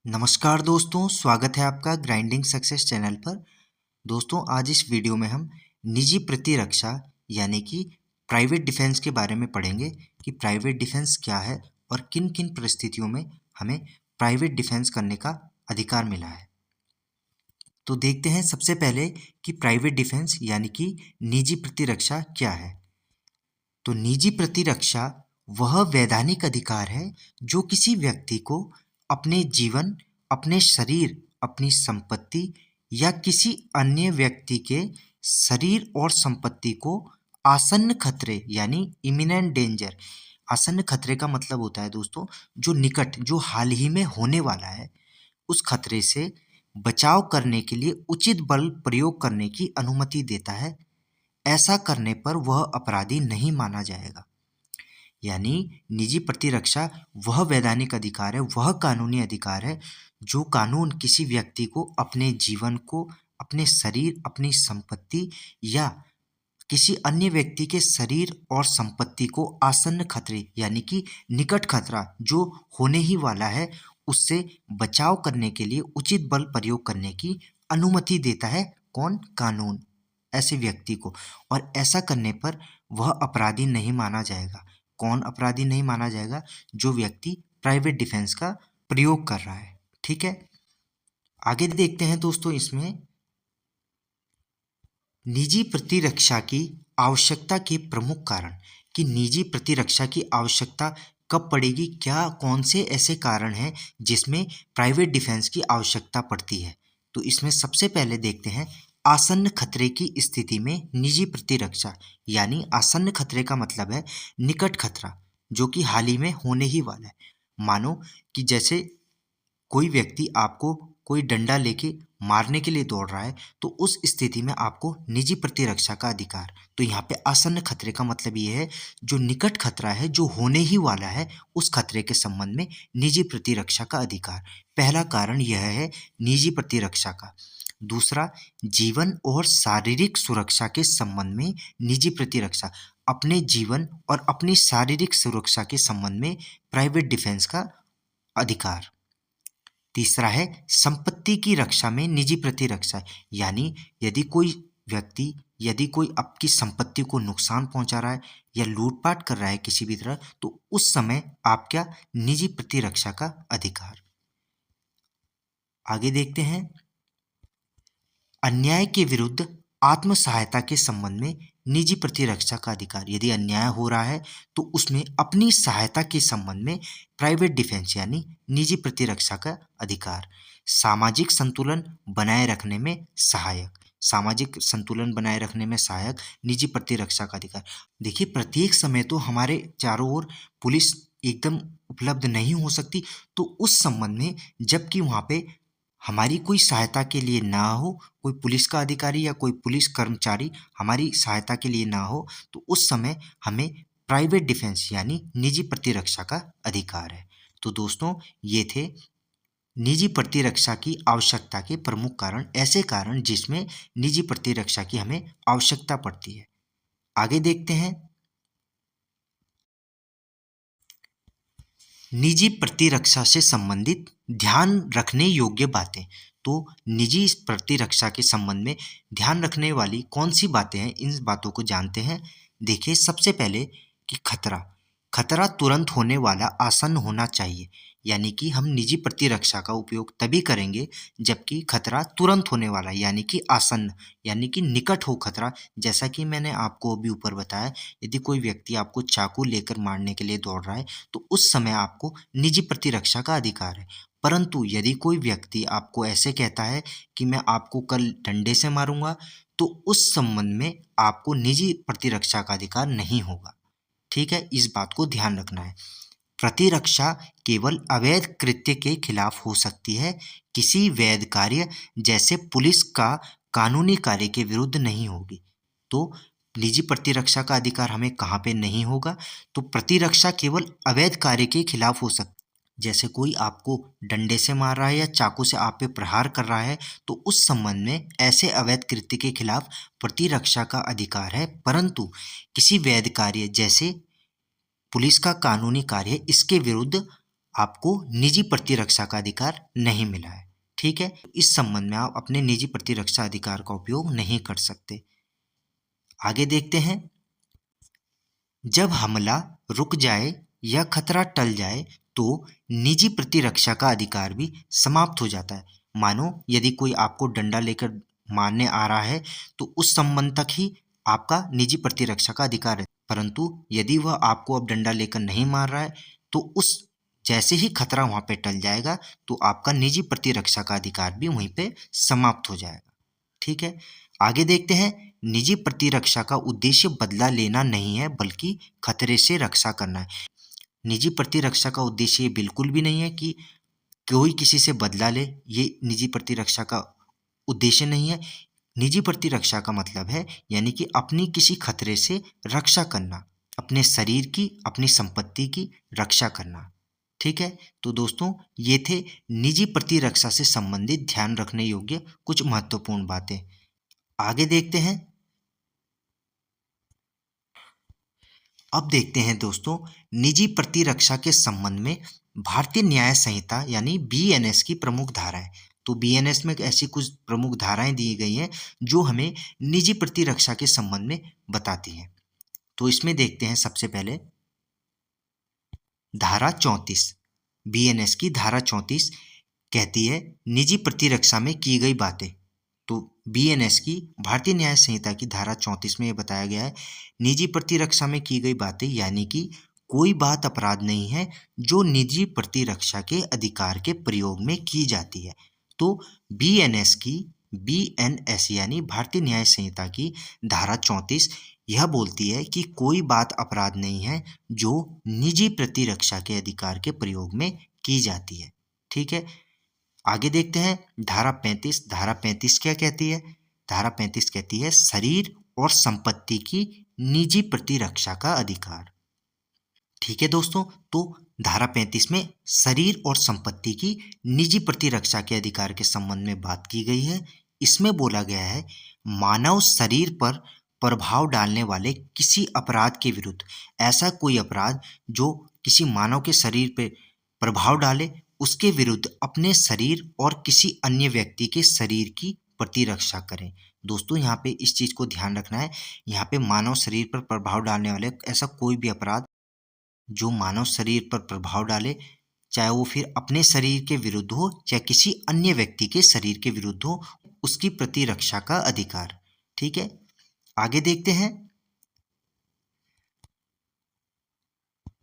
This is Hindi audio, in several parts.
नमस्कार दोस्तों, स्वागत है आपका ग्राइंडिंग सक्सेस चैनल पर। दोस्तों, आज इस वीडियो में हम निजी प्रतिरक्षा यानी कि प्राइवेट डिफेंस के बारे में पढ़ेंगे कि प्राइवेट डिफेंस क्या है और किन किन परिस्थितियों में हमें प्राइवेट डिफेंस करने का अधिकार मिला है। तो देखते हैं सबसे पहले कि प्राइवेट डिफेंस यानी कि निजी प्रतिरक्षा क्या है। तो निजी प्रतिरक्षा वह वैधानिक अधिकार है जो किसी व्यक्ति को अपने जीवन, अपने शरीर, अपनी संपत्ति या किसी अन्य व्यक्ति के शरीर और संपत्ति को आसन्न खतरे यानी इमिनेंट डेंजर। आसन्न खतरे का मतलब होता है दोस्तों जो निकट, जो हाल ही में होने वाला है, उस खतरे से बचाव करने के लिए उचित बल प्रयोग करने की अनुमति देता है। ऐसा करने पर वह अपराधी नहीं माना जाएगा। यानी निजी प्रतिरक्षा वह वैधानिक अधिकार है, वह कानूनी अधिकार है जो कानून किसी व्यक्ति को अपने जीवन को, अपने शरीर, अपनी संपत्ति या किसी अन्य व्यक्ति के शरीर और संपत्ति को आसन्न खतरे यानी कि निकट खतरा जो होने ही वाला है, उससे बचाव करने के लिए उचित बल प्रयोग करने की अनुमति देता है। कौन? कानून, ऐसे व्यक्ति को। और ऐसा करने पर वह अपराधी नहीं माना जाएगा। कौन अपराधी नहीं माना जाएगा? जो व्यक्ति प्राइवेट डिफेंस का प्रयोग कर रहा है। ठीक है, आगे देखते हैं दोस्तों इसमें निजी प्रतिरक्षा की आवश्यकता के प्रमुख कारण कि निजी प्रतिरक्षा की आवश्यकता कब पड़ेगी, क्या कौन से ऐसे कारण हैं जिसमें प्राइवेट डिफेंस की आवश्यकता पड़ती है। तो इसमें सबसे पहले देखते हैं आसन्न खतरे की स्थिति में निजी प्रतिरक्षा। यानी आसन्न खतरे का मतलब है निकट खतरा जो कि हाल ही में होने ही वाला है। मानो कि जैसे कोई व्यक्ति आपको कोई डंडा लेके मारने के लिए दौड़ रहा है, तो उस स्थिति में आपको निजी प्रतिरक्षा का अधिकार। तो यहाँ पे आसन्न खतरे का मतलब ये है जो निकट खतरा है, जो होने ही वाला है, उस खतरे के संबंध में निजी प्रतिरक्षा का अधिकार। पहला कारण यह है निजी प्रतिरक्षा का। दूसरा, जीवन और शारीरिक सुरक्षा के संबंध में निजी प्रतिरक्षा। अपने जीवन और अपनी शारीरिक सुरक्षा के संबंध में प्राइवेट डिफेंस का अधिकार। तीसरा है संपत्ति की रक्षा में निजी प्रतिरक्षा। यानी यदि कोई व्यक्ति, यदि कोई आपकी संपत्ति को नुकसान पहुंचा रहा है या लूटपाट कर रहा है किसी भी तरह, तो उस समय आप क्या? निजी प्रतिरक्षा का अधिकार। आगे देखते हैं अन्याय के विरुद्ध आत्म सहायता के संबंध में निजी प्रतिरक्षा का अधिकार। यदि अन्याय हो रहा है तो उसमें अपनी सहायता के संबंध में प्राइवेट डिफेंस यानी निजी प्रतिरक्षा का अधिकार। सामाजिक संतुलन बनाए रखने में सहायक। सामाजिक संतुलन बनाए रखने में सहायक निजी प्रतिरक्षा का अधिकार। देखिए, प्रत्येक समय तो हमारे चारों ओर पुलिस एकदम उपलब्ध नहीं हो सकती, तो उस संबंध में जबकि वहाँ पे हमारी कोई सहायता के लिए ना हो, कोई पुलिस का अधिकारी या कोई पुलिस कर्मचारी हमारी सहायता के लिए ना हो, तो उस समय हमें प्राइवेट डिफेंस यानी निजी प्रतिरक्षा का अधिकार है। तो दोस्तों, ये थे निजी प्रतिरक्षा की आवश्यकता के प्रमुख कारण, ऐसे कारण जिसमें निजी प्रतिरक्षा की हमें आवश्यकता पड़ती है। आगे देखते हैं निजी प्रतिरक्षा से संबंधित ध्यान रखने योग्य बातें। तो निजी प्रतिरक्षा के संबंध में ध्यान रखने वाली कौन सी बातें हैं, इन बातों को जानते हैं। देखिए, सबसे पहले कि खतरा तुरंत होने वाला, आसन्न होना चाहिए। यानी कि हम निजी प्रतिरक्षा का उपयोग तभी करेंगे जबकि खतरा तुरंत होने वाला यानी कि आसन्न, यानी कि निकट हो खतरा। जैसा कि मैंने आपको अभी ऊपर बताया, यदि कोई व्यक्ति आपको चाकू लेकर मारने के लिए दौड़ रहा है, तो उस समय आपको निजी प्रतिरक्षा का अधिकार है। परंतु यदि कोई व्यक्ति आपको ऐसे कहता है कि मैं आपको कल डंडे से मारूंगा, तो उस संबंध में आपको निजी प्रतिरक्षा का अधिकार नहीं होगा। ठीक है, इस बात को ध्यान रखना है। प्रतिरक्षा केवल अवैध कृत्य के खिलाफ हो सकती है, किसी वैध कार्य जैसे पुलिस का कानूनी कार्य के विरुद्ध नहीं होगी। तो निजी प्रतिरक्षा का अधिकार हमें कहाँ पे नहीं होगा? तो प्रतिरक्षा केवल अवैध कार्य के खिलाफ हो सकती, जैसे कोई आपको डंडे से मार रहा है या चाकू से आप पे प्रहार कर रहा है, तो उस संबंध में ऐसे अवैध कृत्य के खिलाफ प्रतिरक्षा का अधिकार है। परंतु किसी वैध कार्य जैसे पुलिस का कानूनी कार्य, इसके विरुद्ध आपको निजी प्रतिरक्षा का अधिकार नहीं मिला है। ठीक है, इस संबंध में आप अपने निजी प्रतिरक्षा अधिकार का उपयोग नहीं कर सकते। आगे देखते हैं, जब हमला रुक जाए या खतरा टल जाए तो निजी प्रतिरक्षा का अधिकार भी समाप्त हो जाता है। मानो यदि कोई आपको डंडा लेकर मारने आ रहा है तो उस संबंध तक ही आपका निजी प्रतिरक्षा का अधिकार है, परंतु यदि वह आपको अब डंडा लेकर नहीं मार रहा है तो उस जैसे ही खतरा वहां पे टल जाएगा तो आपका निजी प्रतिरक्षा का अधिकार भी वहीं पे समाप्त हो जाएगा। ठीक है, आगे देखते हैं, निजी प्रतिरक्षा का उद्देश्य बदला लेना नहीं है बल्कि खतरे से रक्षा करना है। निजी प्रतिरक्षा का उद्देश्य ये बिल्कुल भी नहीं है कि कोई किसी से बदला ले, ये निजी प्रतिरक्षा का उद्देश्य नहीं है। निजी प्रतिरक्षा का मतलब है यानी कि अपनी किसी खतरे से रक्षा करना, अपने शरीर की, अपनी संपत्ति की रक्षा करना। ठीक है, तो दोस्तों ये थे निजी प्रतिरक्षा से संबंधित ध्यान रखने योग्य कुछ महत्वपूर्ण बातें। आगे देखते हैं, अब देखते हैं दोस्तों निजी प्रतिरक्षा के संबंध में भारतीय न्याय संहिता यानी बीएनएस की प्रमुख धाराएं। तो बीएनएस में ऐसी कुछ प्रमुख धाराएं दी गई हैं जो हमें निजी प्रतिरक्षा के संबंध में बताती हैं। तो इसमें देखते हैं, सबसे पहले धारा 34, बीएनएस की धारा 34 कहती है निजी प्रतिरक्षा में की गई बातें। तो बीएनएस की भारतीय न्याय संहिता की धारा 34 में यह बताया गया है, निजी प्रतिरक्षा में की गई बातें यानी कि कोई बात अपराध नहीं है जो निजी प्रतिरक्षा के अधिकार के प्रयोग में की जाती है। तो बीएनएस यानी भारतीय न्याय संहिता की धारा 34 यह बोलती है कि कोई बात अपराध नहीं है जो निजी प्रतिरक्षा के अधिकार के प्रयोग में की जाती है। ठीक है, आगे देखते हैं धारा 35। धारा 35 क्या कहती है? धारा 35 कहती है शरीर और संपत्ति की निजी प्रतिरक्षा का अधिकार। ठीक है दोस्तों, तो धारा 35 में शरीर और संपत्ति की निजी प्रतिरक्षा के अधिकार के संबंध में बात की गई है। इसमें बोला गया है मानव शरीर पर प्रभाव डालने वाले किसी अपराध के विरुद्ध, ऐसा कोई अपराध जो किसी मानव के शरीर पर प्रभाव डाले, उसके विरुद्ध अपने शरीर और किसी अन्य व्यक्ति के शरीर की प्रतिरक्षा करें। दोस्तों यहाँ पे इस चीज़ को ध्यान रखना है, यहाँ पे मानव शरीर पर प्रभाव डालने वाले ऐसा कोई भी अपराध जो मानव शरीर पर प्रभाव डाले, चाहे वो फिर अपने शरीर के विरुद्ध हो चाहे किसी अन्य व्यक्ति के शरीर के विरुद्ध हो, उसकी प्रतिरक्षा का अधिकार। ठीक है, आगे देखते हैं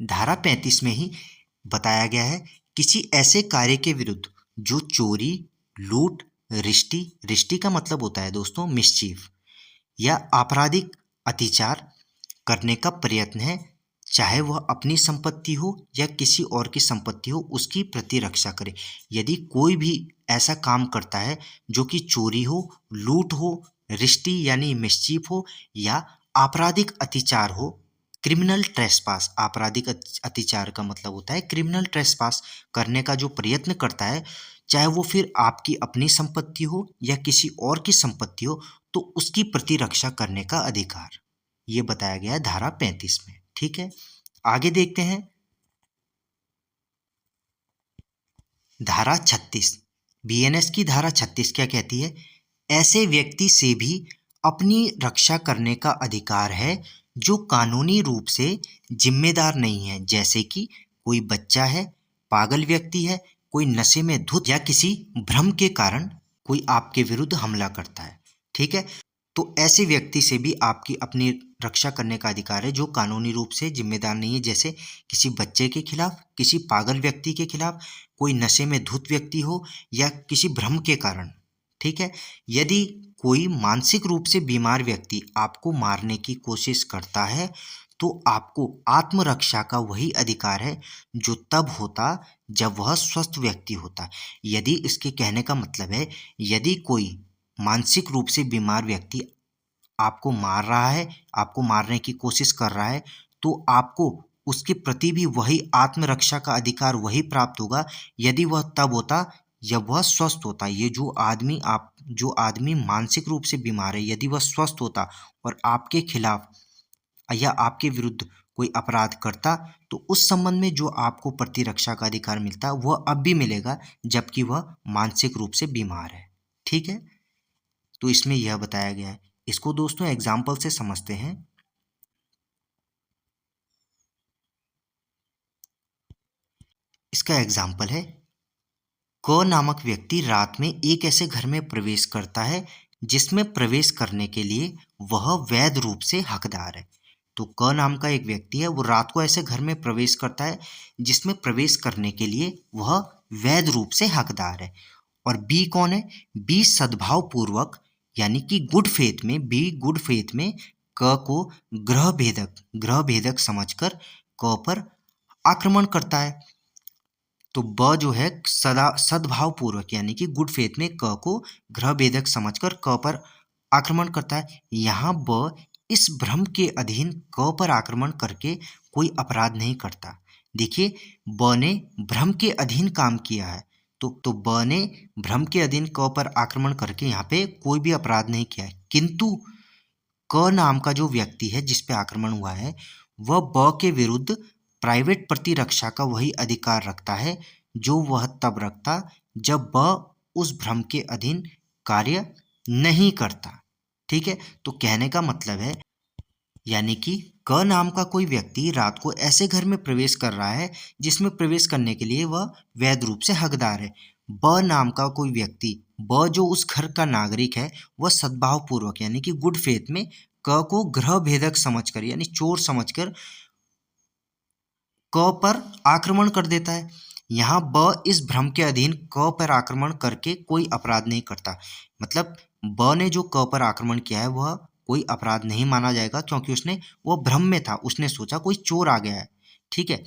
धारा 35 में ही बताया गया है किसी ऐसे कार्य के विरुद्ध जो चोरी, लूट, रिश्ती का मतलब होता है दोस्तों मिसचीफ, या आपराधिक अत्याचार करने का प्रयत्न है, चाहे वह अपनी संपत्ति हो या किसी और की संपत्ति हो, उसकी प्रतिरक्षा करे। यदि कोई भी ऐसा काम करता है जो कि चोरी हो, लूट हो, रिश्ती यानी मिसचीफ हो या आपराधिक अत्याचार हो, क्रिमिनल ट्रेसपास, आपराधिक अत्याचार का मतलब होता है क्रिमिनल ट्रेसपास करने का जो प्रयत्न करता है, चाहे वो फिर आपकी अपनी संपत्ति हो या किसी और की संपत्ति हो, तो उसकी प्रतिरक्षा करने का अधिकार ये बताया गया है धारा 35 में। ठीक है, आगे देखते हैं धारा 36। बीएनएस की धारा 36 क्या कहती है? ऐसे व्यक्ति से भी अपनी रक्षा करने का अधिकार है जो कानूनी रूप से जिम्मेदार नहीं है, जैसे कि कोई बच्चा है, पागल व्यक्ति है, कोई नशे में धुत या किसी भ्रम के कारण कोई आपके विरुद्ध हमला करता है। ठीक है, तो ऐसे व्यक्ति से भी आपकी अपनी रक्षा करने का अधिकार है जो कानूनी रूप से जिम्मेदार नहीं है, जैसे किसी बच्चे के खिलाफ, किसी पागल व्यक्ति के खिलाफ, कोई नशे में धुत व्यक्ति हो या किसी भ्रम के कारण। ठीक है, यदि कोई मानसिक रूप से बीमार व्यक्ति आपको मारने की कोशिश करता है तो आपको आत्मरक्षा का वही अधिकार है जो तब होता जब वह स्वस्थ व्यक्ति होता। यदि इसके कहने का मतलब है यदि कोई मानसिक रूप से बीमार व्यक्ति आपको मार रहा है, आपको मारने की कोशिश कर रहा है, तो आपको उसके प्रति भी वही आत्मरक्षा का अधिकार वही प्राप्त होगा यदि वह तब होता जब वह स्वस्थ होता। ये जो आदमी मानसिक रूप से बीमार है, यदि वह स्वस्थ होता और आपके खिलाफ या आपके विरुद्ध कोई अपराध करता तो उस संबंध में जो आपको प्रतिरक्षा का अधिकार मिलता वह अब भी मिलेगा जबकि वह मानसिक रूप से बीमार है। ठीक है, तो इसमें यह बताया गया है। इसको दोस्तों एग्जाम्पल से समझते हैं। इसका एग्जाम्पल है, क नामक व्यक्ति रात में एक ऐसे घर में प्रवेश करता है जिसमें प्रवेश करने के लिए वह वैध रूप से हकदार है। तो क नाम का एक व्यक्ति है, वो रात को ऐसे घर में प्रवेश करता है जिसमें प्रवेश करने के लिए वह वैध रूप से हकदार है। और बी कौन है? बी सद्भाव पूर्वक यानी कि गुड फेथ में, बी गुड फेथ में क को ग्रह भेदक समझकर क पर आक्रमण करता है। तो ब जो है सदा सद्भाव पूर्वक यानी कि गुड फेथ में क को ग्रह भेदक समझकर क पर आक्रमण करता है। यहाँ ब इस भ्रम के अधीन क पर आक्रमण करके कोई अपराध नहीं करता। देखिए, ब ने भ्रम के अधीन काम किया है, तो ब ने भ्रम के अधीन क पर आक्रमण करके यहाँ पे कोई भी अपराध नहीं किया है, किंतु क नाम का जो व्यक्ति है जिस पे आक्रमण हुआ है वह ब के विरुद्ध प्राइवेट प्रतिरक्षा का वही अधिकार रखता है जो वह तब रखता जब ब उस भ्रम के अधीन कार्य नहीं करता। ठीक है, तो कहने का मतलब है, यानी कि क नाम का कोई व्यक्ति रात को ऐसे घर में प्रवेश कर रहा है जिसमें प्रवेश करने के लिए वह वैध रूप से हकदार है। ब नाम का कोई व्यक्ति, ब जो उस घर का नागरिक है, वह सद्भाव पूर्वक यानी कि गुड फेथ में क को ग्रह भेदक समझकर यानी चोर समझकर क पर आक्रमण कर देता है। यहाँ ब इस भ्रम के अधीन क पर आक्रमण करके कोई अपराध नहीं करता। मतलब ब ने जो क पर आक्रमण किया है वह कोई अपराध नहीं माना जाएगा क्योंकि उसने वो भ्रम में था, उसने सोचा कोई चोर आ गया है। ठीक है,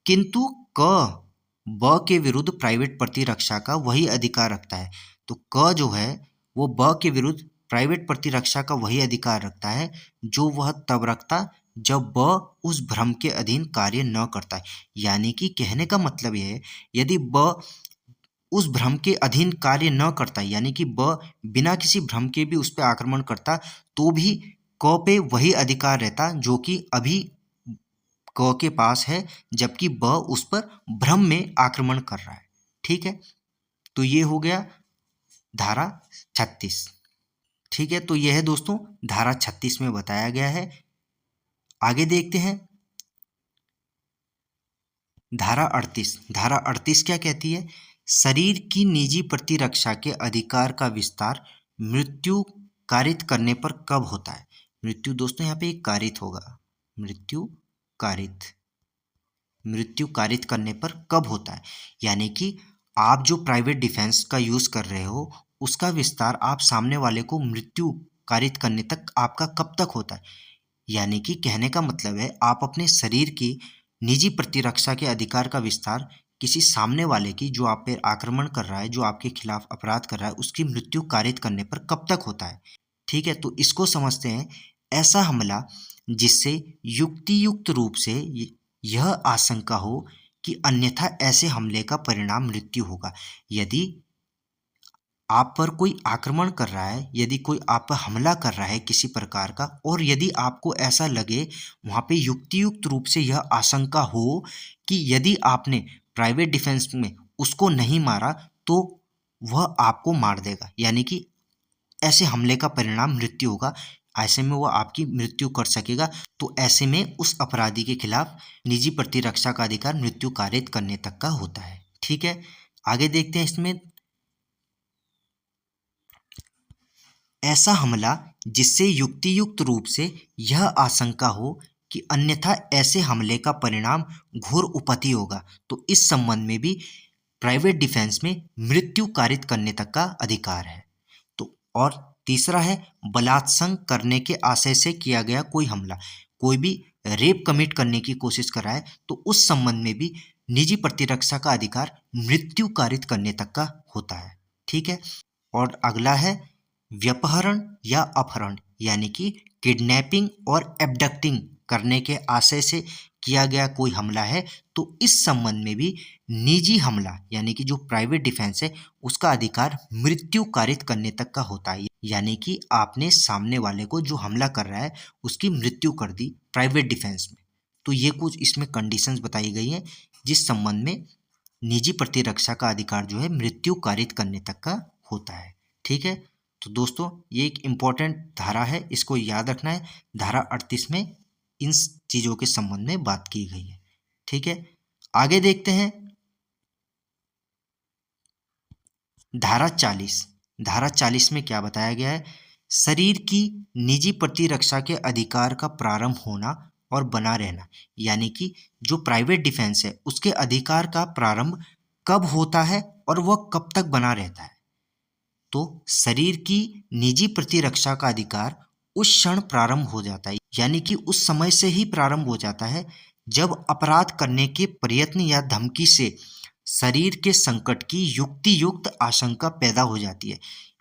किंतु क ब के विरुद्ध प्राइवेट प्रतिरक्षा का वही अधिकार रखता है। तो क जो है वो ब के विरुद्ध प्राइवेट प्रतिरक्षा का वही अधिकार रखता है जो वह तब रखता जब ब उस भ्रम के अधीन कार्य न करता है। यानी कि कहने का मतलब यह है, यदि ब उस भ्रम के अधीन कार्य न करता यानी कि ब बिना किसी भ्रम के भी उस पर आक्रमण करता तो भी क पे वही अधिकार रहता जो कि अभी क के पास है, जबकि ब उस पर भ्रम में आक्रमण कर रहा है। ठीक है, तो ये हो गया धारा 36। ठीक है, तो यह है दोस्तों धारा 36 में बताया गया है। आगे देखते हैं धारा 38। धारा 38 क्या कहती है? शरीर की निजी प्रतिरक्षा के अधिकार का विस्तार मृत्यु कारित करने पर कब होता है? मृत्यु दोस्तों यहाँ पे एक कारित होगा, मृत्यु कारित करने पर कब होता है? यानी कि आप जो प्राइवेट डिफेंस का यूज कर रहे हो उसका विस्तार आप सामने वाले को मृत्यु कारित करने तक आपका कब तक होता है? यानी कि कहने का मतलब है, आप अपने शरीर की निजी प्रतिरक्षा के अधिकार का विस्तार किसी सामने वाले की, जो आप पे आक्रमण कर रहा है, जो आपके खिलाफ अपराध कर रहा है, उसकी मृत्यु कारित करने पर कब तक होता है। ठीक है, तो इसको समझते हैं। ऐसा हमला जिससे युक्तियुक्त रूप से यह आशंका हो कि अन्यथा ऐसे हमले का परिणाम मृत्यु होगा। यदि आप पर कोई आक्रमण कर रहा है, यदि कोई आप पर हमला कर रहा है किसी प्रकार का, और यदि आपको ऐसा लगे, वहाँ पे युक्तियुक्त रूप से यह आशंका हो कि यदि आपने प्राइवेट डिफेंस में उसको नहीं मारा तो वह आपको मार देगा, यानी कि ऐसे हमले का परिणाम मृत्यु होगा, ऐसे में वो आपकी मृत्यु कर सकेगा। तो ऐसे में उस अपराधी के खिलाफ निजी प्रतिरक्षा का अधिकार मृत्यु कारित करने तक का होता है। ठीक है, आगे देखते हैं इसमें। ऐसा हमला जिससे युक्तियुक्त रूप से यह आशंका हो कि अन्यथा ऐसे हमले का परिणाम घोर उपति होगा, तो इस संबंध में भी प्राइवेट डिफेंस में मृत्यु कारित करने तक का अधिकार है। तो और तीसरा है बलात्संग करने के आशय से किया गया कोई हमला, कोई भी रेप कमिट करने की कोशिश कर रहा है तो उस संबंध में भी निजी प्रतिरक्षा का अधिकार मृत्यु कारित करने तक का होता है। ठीक है, और अगला है व्यपहरण या अपहरण, यानी कि किडनैपिंग और एब्डक्टिंग करने के आशय से किया गया कोई हमला है तो इस संबंध में भी निजी हमला यानी कि जो प्राइवेट डिफेंस है उसका अधिकार मृत्यु कारित करने तक का होता है। यानी कि आपने सामने वाले को जो हमला कर रहा है उसकी मृत्यु कर दी प्राइवेट डिफेंस में, तो ये कुछ इसमें कंडीशंस बताई गई हैं जिस संबंध में निजी प्रतिरक्षा का अधिकार जो है मृत्यु कारित करने तक का होता है। ठीक है, तो दोस्तों ये एक इम्पॉर्टेंट धारा है, इसको याद रखना है। धारा 38 में इन चीज़ों के संबंध में बात की गई है। ठीक है, आगे देखते हैं धारा 40। धारा 40 में क्या बताया गया है? शरीर की निजी प्रतिरक्षा के अधिकार का प्रारंभ होना और बना रहना, यानी कि जो प्राइवेट डिफेंस है उसके अधिकार का प्रारंभ कब होता है और वह कब तक बना रहता है। तो शरीर की निजी प्रतिरक्षा का अधिकार उस क्षण प्रारंभ हो जाता है, यानी कि उस समय से ही प्रारंभ हो जाता है जब अपराध करने के प्रयत्न या धमकी से शरीर के संकट की युक्ति युक्त आशंका पैदा हो जाती है।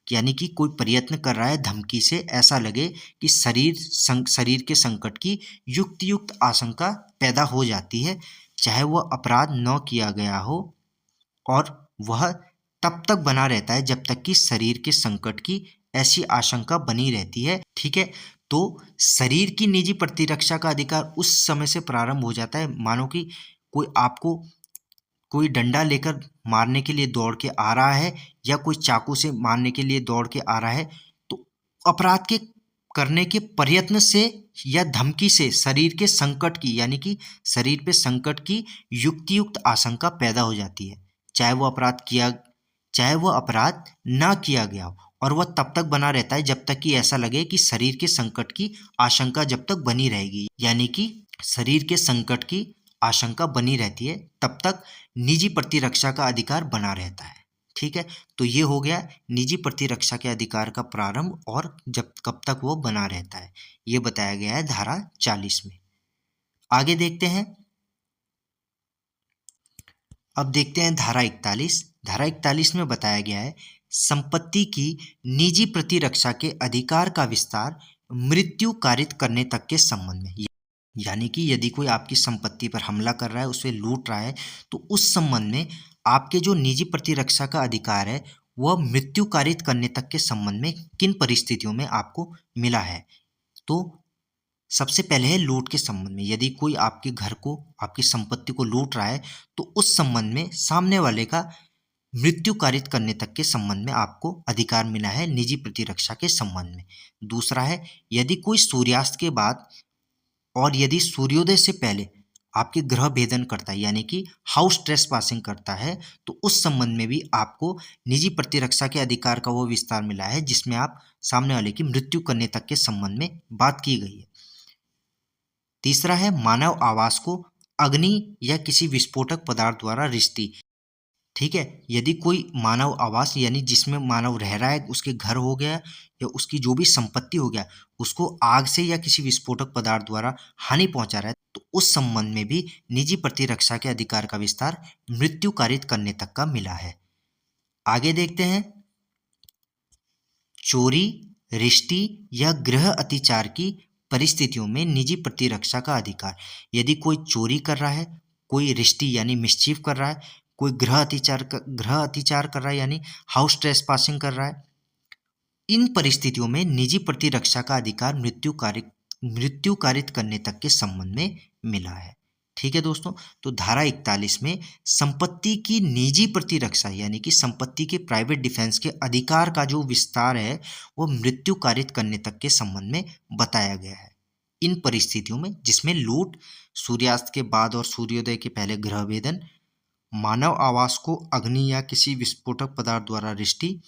यानी कि कोई प्रयत्न कर रहा है धमकी से, ऐसा लगे कि शरीर के संकट की युक्ति युक्त आशंका पैदा हो जाती है, चाहे वह अपराध न किया गया हो, और वह तब तक बना रहता है जब तक कि शरीर के संकट की ऐसी आशंका बनी रहती है। ठीक है, तो शरीर की निजी प्रतिरक्षा का अधिकार उस समय से प्रारंभ हो जाता है, मानो कि कोई डंडा लेकर मारने के लिए दौड़ के आ रहा है या कोई चाकू से मारने के लिए दौड़ के आ रहा है, तो अपराध के करने के प्रयत्न से या धमकी से शरीर के संकट की, यानी कि शरीर पे संकट की युक्तियुक्त आशंका पैदा हो जाती है, चाहे वह अपराध ना किया गया हो, और वह तब तक बना रहता है जब तक कि ऐसा लगे कि शरीर के संकट की आशंका जब तक बनी रहेगी, यानी कि शरीर के संकट की आशंका बनी रहती है तब तक निजी प्रतिरक्षा का अधिकार बना रहता है। ठीक है, तो ये हो गया निजी प्रतिरक्षा के अधिकार का प्रारंभ और जब कब तक वो बना रहता है, ये बताया गया है धारा 40 में। आगे देखते हैं, अब देखते हैं धारा 41। धारा 41 में बताया गया है संपत्ति की निजी प्रतिरक्षा के अधिकार का विस्तार मृत्यु कारित करने तक के संबंध में, यानी कि यदि कोई आपकी संपत्ति पर हमला कर रहा है, उसे लूट रहा है, तो उस संबंध में आपके जो निजी प्रतिरक्षा का अधिकार है वह मृत्यु कारित करने तक के संबंध में किन परिस्थितियों में आपको मिला है। तो सबसे पहले है लूट के संबंध में, यदि कोई आपके घर को, आपकी संपत्ति को लूट रहा है तो उस संबंध में सामने वाले का मृत्यु कारित करने तक के संबंध में आपको अधिकार मिला है निजी प्रतिरक्षा के संबंध में। दूसरा है यदि कोई सूर्यास्त के बाद और यदि सूर्योदय से पहले आपके गृह भेदन करता है, यानी कि हाउस ट्रेस पासिंग करता है, तो उस संबंध में भी आपको निजी प्रतिरक्षा के अधिकार का वो विस्तार मिला है जिसमें आप सामने वाले की मृत्यु करने तक के संबंध में बात की गई है। तीसरा है मानव आवास को अग्नि या किसी विस्फोटक पदार्थ द्वारा रिश्ती। ठीक है, यदि कोई मानव आवास यानी जिसमें मानव रह रहा है, उसके घर हो गया या उसकी जो भी संपत्ति हो गया, उसको आग से या किसी विस्फोटक पदार्थ द्वारा हानि पहुंचा रहा है, तो उस संबंध में भी निजी प्रतिरक्षा के अधिकार का विस्तार मृत्यु कारित करने तक का मिला है। आगे देखते हैं चोरी, रिश्ती या गृह अतिचार की परिस्थितियों में निजी प्रतिरक्षा का अधिकार। यदि कोई चोरी कर रहा है, कोई रिश्ती यानी मिसचीफ कर रहा है, कोई गृह अतिचार कर रहा है यानी हाउस ट्रेस पासिंग कर रहा है, इन परिस्थितियों में निजी प्रतिरक्षा का अधिकार मृत्यु कारित करने तक के संबंध में मिला है। ठीक है दोस्तों, तो धारा 41 में संपत्ति की निजी प्रतिरक्षा यानी कि संपत्ति के प्राइवेट डिफेंस के अधिकार का जो विस्तार है वो मृत्यु कारित करने तक के संबंध में बताया गया है इन परिस्थितियों में, जिसमें लूट, सूर्यास्त के बाद और सूर्योदय के पहले गृह भेदन, मानव आवास को अग्नि या किसी विस्फोटक पदार्थ द्वारा रिश्ती,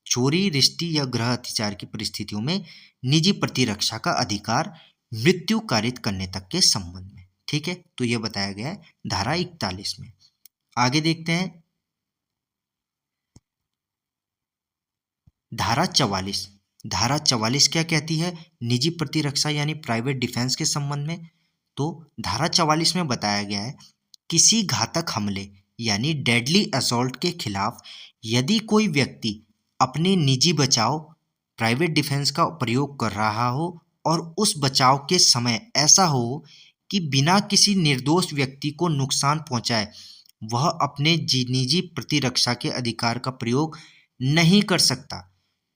चोरी, रिश्ती या गृह अतिचार की परिस्थितियों में निजी प्रतिरक्षा का अधिकार मृत्यु कारित करने तक के संबंध में। ठीक है, तो यह बताया गया है धारा 41 में। आगे देखते हैं धारा 44। धारा 44 क्या कहती है निजी प्रतिरक्षा यानी प्राइवेट डिफेंस के संबंध में? तो धारा 44 में बताया गया है किसी घातक हमले यानी डेडली असॉल्ट के खिलाफ यदि कोई व्यक्ति अपने निजी बचाव प्राइवेट डिफेंस का प्रयोग कर रहा हो और उस बचाव के समय ऐसा हो कि बिना किसी निर्दोष व्यक्ति को नुकसान पहुंचाए वह अपने निजी प्रतिरक्षा के अधिकार का प्रयोग नहीं कर सकता,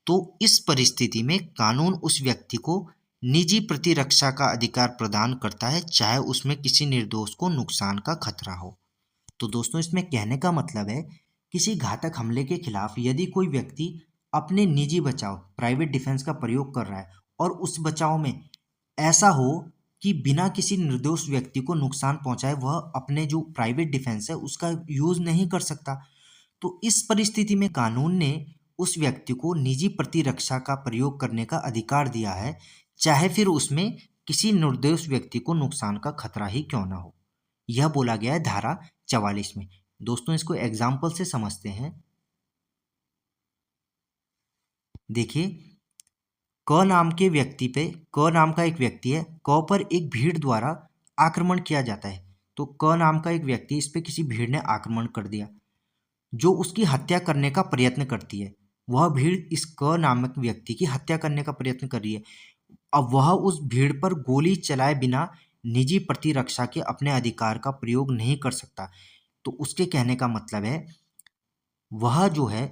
तो इस परिस्थिति में कानून उस व्यक्ति को निजी प्रतिरक्षा का अधिकार प्रदान करता है, चाहे उसमें किसी निर्दोष को नुकसान का खतरा हो। तो दोस्तों इसमें कहने का मतलब है, किसी घातक हमले के खिलाफ यदि कोई व्यक्ति अपने निजी बचाव प्राइवेट डिफेंस का प्रयोग कर रहा है और उस बचाव में ऐसा हो कि बिना किसी निर्दोष व्यक्ति को नुकसान पहुंचाए वह अपने जो प्राइवेट डिफेंस है उसका यूज नहीं कर सकता, तो इस परिस्थिति में कानून ने उस व्यक्ति को निजी प्रतिरक्षा का प्रयोग करने का अधिकार दिया है, चाहे फिर उसमें किसी निर्दोष व्यक्ति को नुकसान का खतरा ही क्यों ना हो। यह बोला गया है धारा 44 में। दोस्तों इसको एग्जाम्पल से समझते हैं। देखिए, क नाम के व्यक्ति पे, क नाम का एक व्यक्ति है, क पर एक भीड़ द्वारा आक्रमण किया जाता है। तो क नाम का एक व्यक्ति, इस पे किसी भीड़ ने आक्रमण कर दिया जो उसकी हत्या करने का प्रयत्न करती है। वह भीड़ इस क नामक व्यक्ति की हत्या करने का प्रयत्न कर रही है। अब वह उस भीड़ पर गोली चलाए बिना निजी प्रतिरक्षा के अपने अधिकार का प्रयोग नहीं कर सकता। तो उसके कहने का मतलब है, वह जो है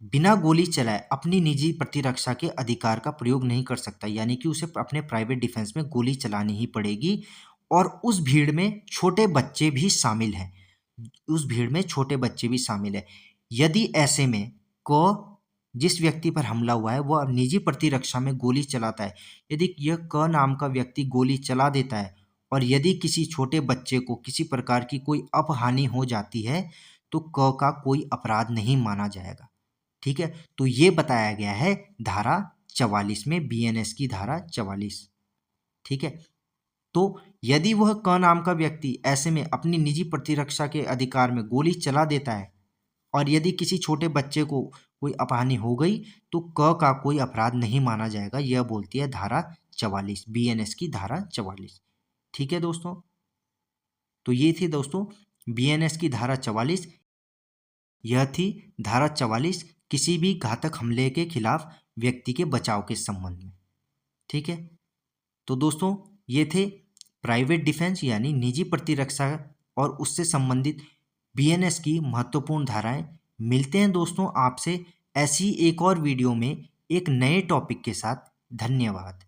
बिना गोली चलाए अपनी निजी प्रतिरक्षा के अधिकार का प्रयोग नहीं कर सकता, यानी कि उसे अपने प्राइवेट डिफेंस में गोली चलानी ही पड़ेगी। और उस भीड़ में छोटे बच्चे भी शामिल हैं, उस भीड़ में छोटे बच्चे भी शामिल हैं। यदि ऐसे में क जिस व्यक्ति पर हमला हुआ है वह निजी प्रतिरक्षा में गोली चलाता है, यदि यह क नाम का व्यक्ति गोली चला देता है और यदि किसी छोटे बच्चे को किसी प्रकार की कोई अपहानि हो जाती है तो क का कोई अपराध नहीं माना जाएगा। ठीक है, तो ये बताया गया है धारा 44 में, बीएनएस की धारा 44। ठीक है, तो यदि वह क नाम का व्यक्ति ऐसे में अपनी निजी प्रतिरक्षा के अधिकार में गोली चला देता है और यदि किसी छोटे बच्चे को कोई अपहानि हो गई तो क का कोई अपराध नहीं माना जाएगा, यह बोलती है धारा 44, बीएनएस की धारा 44। ठीक है दोस्तों, तो ये थी दोस्तों बीएनएस की धारा 44। यह थी धारा 44 किसी भी घातक हमले के खिलाफ व्यक्ति के बचाव के संबंध में। ठीक है, तो दोस्तों ये थे प्राइवेट डिफेंस यानी निजी प्रतिरक्षा और उससे संबंधित बीएनएस की महत्वपूर्ण धाराएं। मिलते हैं दोस्तों आपसे ऐसी एक और वीडियो में एक नए टॉपिक के साथ। धन्यवाद।